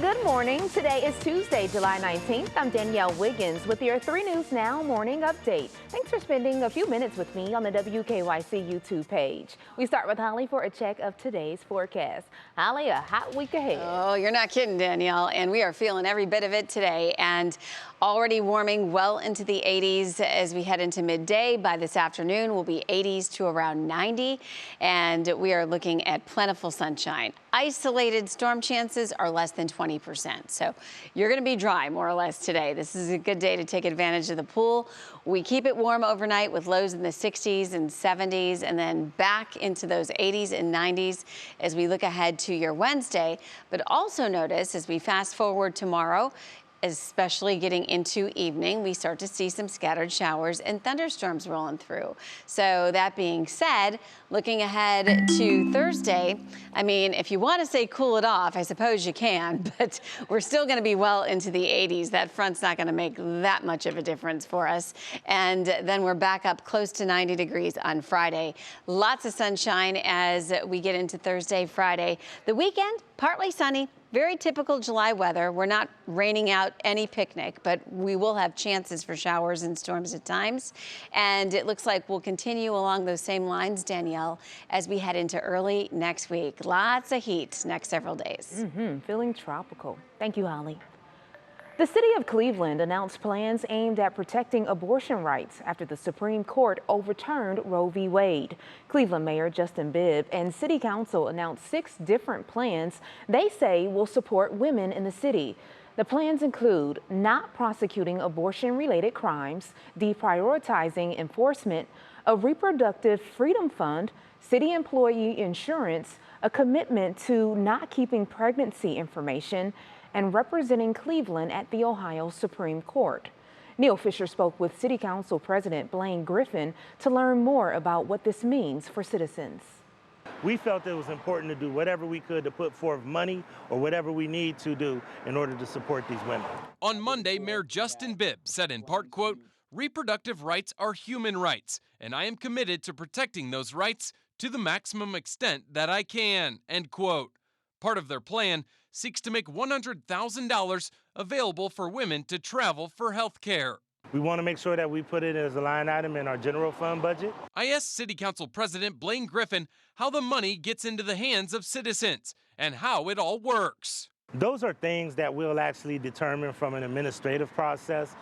Good morning. Today is Tuesday, July 19th. I'm Danielle Wiggins with your 3 News Now morning update. Thanks for spending a few minutes with me on the WKYC YouTube page. We start with Holly for a check of today's forecast. Holly, a hot week ahead. Oh, you're not kidding, Danielle. And we are feeling every bit of it today, and already warming well into the 80s as we head into midday. By this afternoon, we'll be 80s to around 90, and we are looking at plentiful sunshine. Isolated storm chances are less than 20%. So you're going to be dry more or less today. This is a good day to take advantage of the pool. We keep it warm overnight with lows in the 60s and 70s, and then back into those 80s and 90s as we look ahead to your Wednesday. But also notice as we fast forward tomorrow, especially getting into evening, we start to see some scattered showers and thunderstorms rolling through. So that being said, looking ahead to Thursday, I mean, if you want to say cool it off, I suppose you can, but we're still going to be well into the 80s. That front's not going to make that much of a difference for us. And then we're back up close to 90 degrees on Friday. Lots of sunshine as we get into Thursday, Friday. The weekend, partly sunny. Very typical July weather. We're not raining out any picnic, but we will have chances for showers and storms at times. And it looks like we'll continue along those same lines, Danielle, as we head into early next week. Lots of heat next several days. Feeling tropical. Thank you, Holly. The city of Cleveland announced plans aimed at protecting abortion rights after the Supreme Court overturned Roe v. Wade. Cleveland Mayor Justin Bibb and City Council announced 6 different plans they say will support women in the city. The plans include not prosecuting abortion-related crimes, deprioritizing enforcement, a reproductive freedom fund, city employee insurance, a commitment to not keeping pregnancy information, and representing Cleveland at the Ohio Supreme Court. Neil Fisher spoke with City Council President Blaine Griffin to learn more about what this means for citizens. We felt it was important to do whatever we could to put forth money or whatever we need to do in order to support these women. On Monday, Mayor Justin Bibb said in part, quote, "Reproductive rights are human rights, and I am committed to protecting those rights to the maximum extent that I can," end quote. Part of their plan seeks to make $100,000 available for women to travel for health care. We want to make sure that we put it as a line item in our general fund budget. I asked City Council President Blaine Griffin how the money gets into the hands of citizens and how it all works. Those are things that we'll actually determine from an administrative process.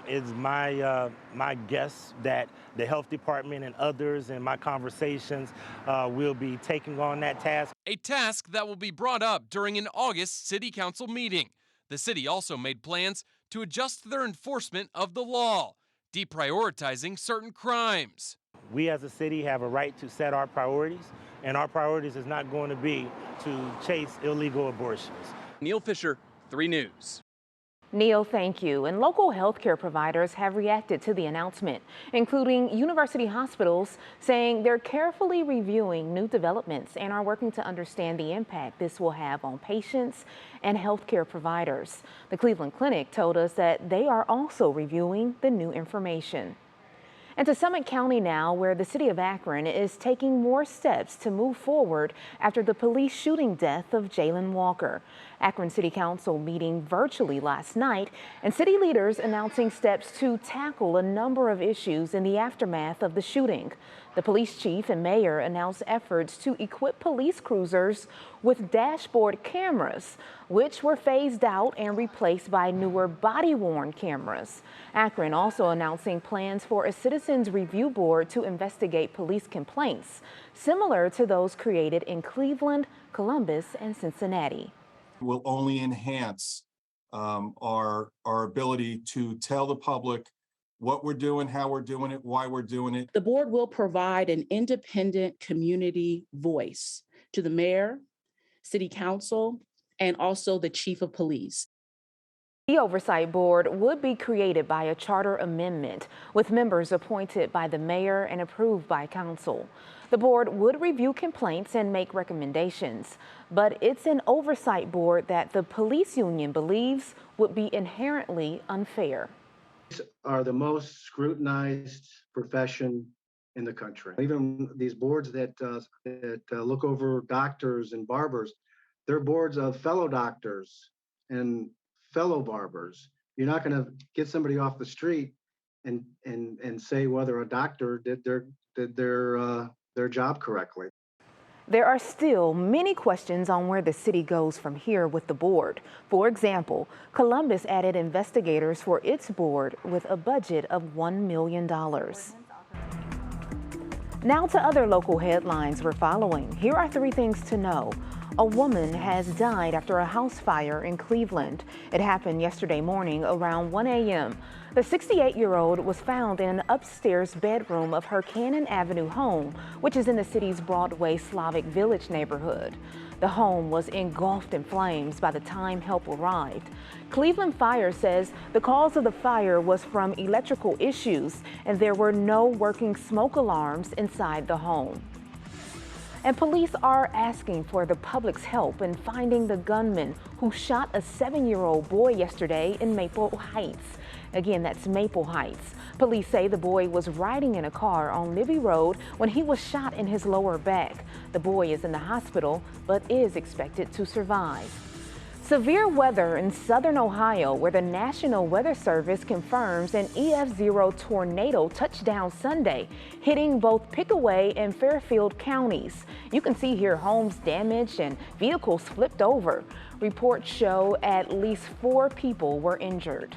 It's my guess that the health department and others in my conversations will be taking on that task. A task that will be brought up during an August City Council meeting. The city also made plans to adjust their enforcement of the law, deprioritizing certain crimes. We as a city have a right to set our priorities, and our priorities is not going to be to chase illegal abortions. Neil Fisher, 3 News. Neil, thank you. And local healthcare providers have reacted to the announcement, including university hospitals saying they're carefully reviewing new developments and are working to understand the impact this will have on patients and healthcare providers. The Cleveland Clinic told us that they are also reviewing the new information. And to Summit County now, where the city of Akron is taking more steps to move forward after the police shooting death of Jalen Walker. Akron City Council meeting virtually last night, and city leaders announcing steps to tackle a number of issues in the aftermath of the shooting. The police chief and mayor announced efforts to equip police cruisers with dashboard cameras, which were phased out and replaced by newer body-worn cameras. Akron also announcing plans for a citizens review board to investigate police complaints, similar to those created in Cleveland, Columbus, and Cincinnati. Will only enhance our ability to tell the public what we're doing, how we're doing it, why we're doing it. The board will provide an independent community voice to the mayor, city council, and also the chief of police. The Oversight Board would be created by a charter amendment with members appointed by the mayor and approved by council. The board would review complaints and make recommendations, but it's an oversight board that the police union believes would be inherently unfair. Are the most scrutinized profession in the country. Even these boards that look over doctors and barbers, they're boards of fellow doctors and fellow barbers. You're not going to get somebody off the street and say whether a doctor did their job correctly. There are still many questions on where the city goes from here with the board. For example, Columbus added investigators for its board with a budget of $1 million. Now to other local headlines we're following. Here are 3 things to know. A woman has died after a house fire in Cleveland. It happened yesterday morning around 1 a.m. The 68-year-old was found in an upstairs bedroom of her Cannon Avenue home, which is in the city's Broadway Slavic Village neighborhood. The home was engulfed in flames by the time help arrived. Cleveland Fire says the cause of the fire was from electrical issues, and there were no working smoke alarms inside the home. And police are asking for the public's help in finding the gunman who shot a 7-year-old boy yesterday in Maple Heights. Again, that's Maple Heights. Police say the boy was riding in a car on Libby Road when he was shot in his lower back. The boy is in the hospital, but is expected to survive. Severe weather in southern Ohio, where the National Weather Service confirms an EF0 tornado touched down Sunday, hitting both Pickaway and Fairfield counties. You can see here homes damaged and vehicles flipped over. Reports show at least 4 people were injured.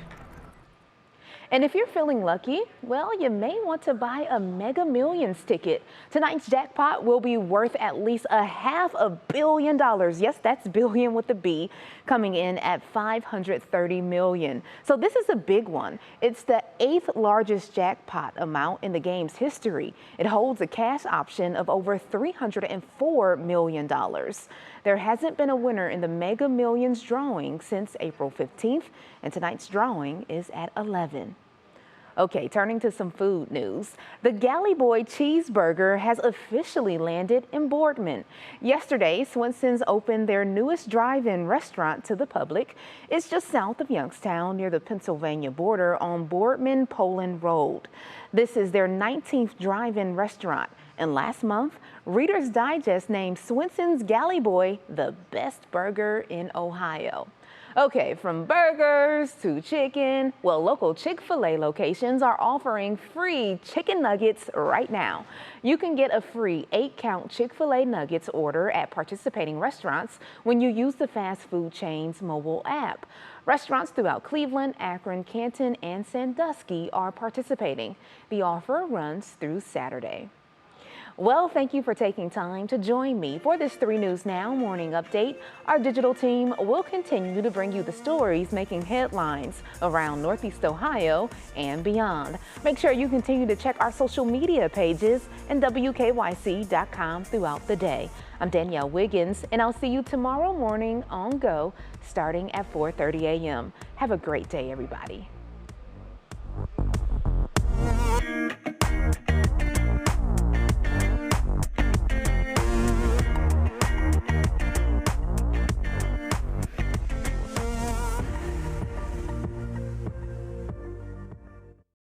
And if you're feeling lucky, well, you may want to buy a Mega Millions ticket. Tonight's jackpot will be worth at least $500 million. Yes, that's billion with a B, coming in at $530 million. So this is a big one. It's the 8th largest jackpot amount in the game's history. It holds a cash option of over $304 million. There hasn't been a winner in the Mega Millions drawing since April 15th, and tonight's drawing is at 11. Okay, turning to some food news. The Galley Boy cheeseburger has officially landed in Boardman. Yesterday, Swenson's opened their newest drive-in restaurant to the public. It's just south of Youngstown near the Pennsylvania border on Boardman-Poland Road. This is their 19th drive-in restaurant. And last month, Reader's Digest named Swenson's Galley Boy the best burger in Ohio. Okay, from burgers to chicken, well, local Chick-fil-A locations are offering free chicken nuggets right now. You can get a free 8-count Chick-fil-A nuggets order at participating restaurants when you use the fast food chain's mobile app. Restaurants throughout Cleveland, Akron, Canton, and Sandusky are participating. The offer runs through Saturday. Well, thank you for taking time to join me for this 3 News Now morning update. Our digital team will continue to bring you the stories making headlines around Northeast Ohio and beyond. Make sure you continue to check our social media pages and WKYC.com throughout the day. I'm Danielle Wiggins, and I'll see you tomorrow morning on Go starting at 4:30 a.m. Have a great day, everybody.